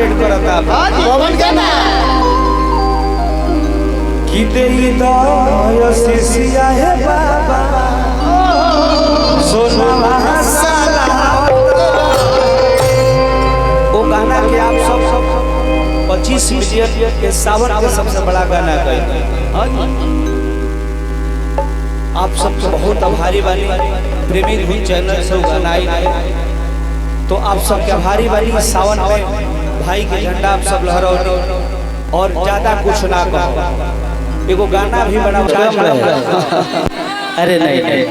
Wait करता कौन गाना कि देई दया सिसिया है बाबा सोनावा साला वो गाना के आप सब 25 मिलियन के सावन के सबसे बड़ा गाना गए। आप सबको बहुत आभारी वाली प्रेमी धुन चैनल से गाना आई तो आप सबके आभारी वाली सावन में भाई के झंडा आप सब लहराओ और ज्यादा कुछ ना कहो। एगो गाना भी बड़ा अरे नहीं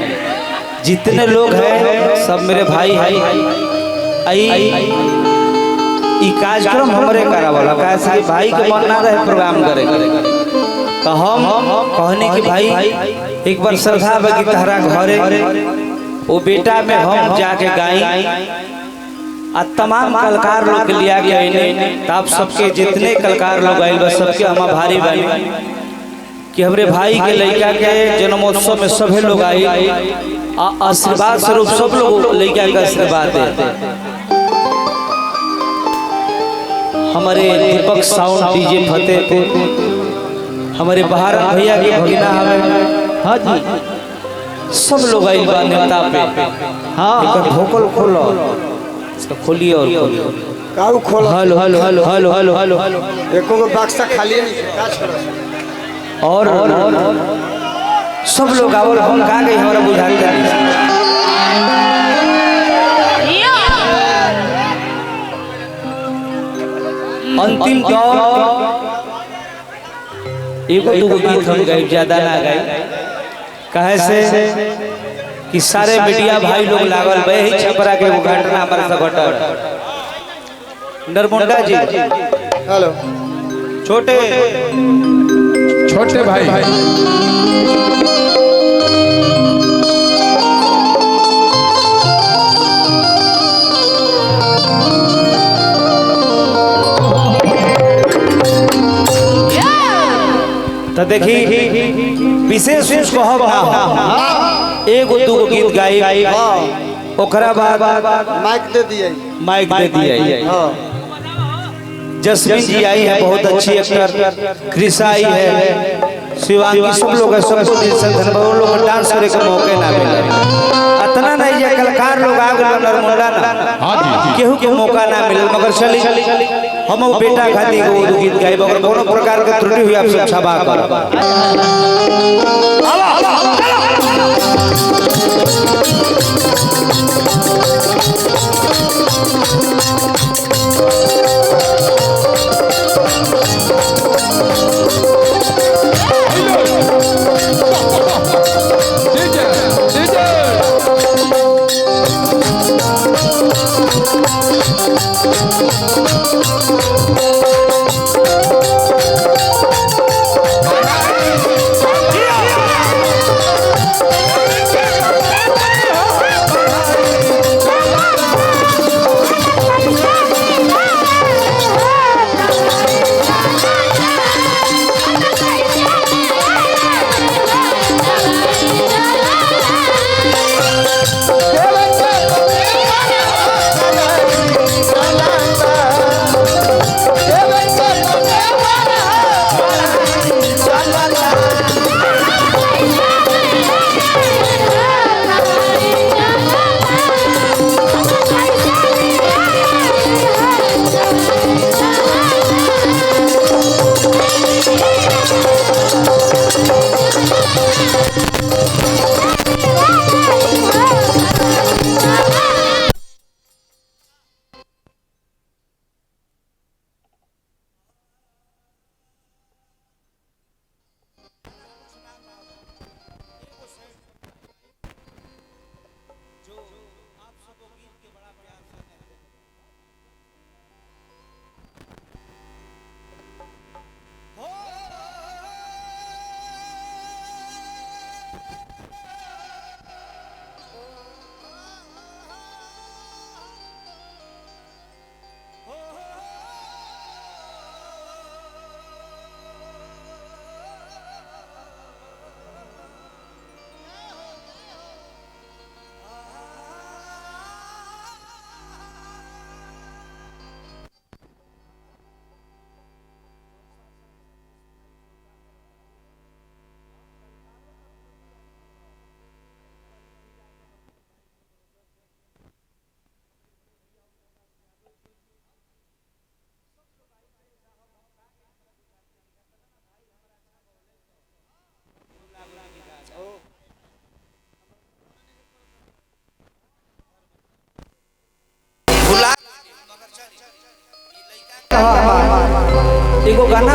जितने लोग हैं सब मेरे भाई आई ई कार्यक्रम हमरे करावला कैसे भाई के मन ना रहे प्रोग्राम करे तो हम कहने कि भाई एक बार श्रद्धा बगी तहरा घरे वो बेटा में हम जाके गाई आ तमाम कलाकार लोग लिया गया तो आप सबके जितने कलाकार लोग आए बस सबके हम भारी भाई कि हमरे भाई के लड़का के जन्मोत्सव में सभी लोग आए आशीर्वाद स्वरूप सब लोग लड़का का आशीर्वाद दे। हमारे दीपक साउंड डीजे फतेहपुर हमारे बाहर भैया के भगिना हमें हाँ जी सब लोग आए बा नेता पे हाँ एक भोकल खोलो इसका खोलिए और काऊ खोलो hello hello hello hello hello hello एको को बक्सा खाली नहीं का छोड़ा और सब लोग आवल हम का गई हमारा बुझाता नहीं अंतिम दौर एगो दूगो गीत हम गए ज्यादा ना गए कहे से कि सारे मीडिया भाई लोग लागल बे ही छपरा के घटना हमारे से घटल नरमुंडा जी हेलो छोटे छोटे भाई तो देखी विशेष उसको हम एगो दूगो गीत गाई ओकरा बाद माइक दे दिए माइक दे दिया। जसमीन जी आई है बहुत अच्छी एक्टर कृषा आई है शिवांगी सब लोग सबको दिल से धन्यवाद लोग डांस करे के मौके ना मिले इतना नहीं है कलाकार लोग आ गए नरमुंडा ना केहू के मौका ना मिले मगर चली हम वो बेटा खाती वो गीत गाई मगर कोनो प्रकार के त्रुटि हुई आप सब क्षमा करो। Yeah. एगो गाना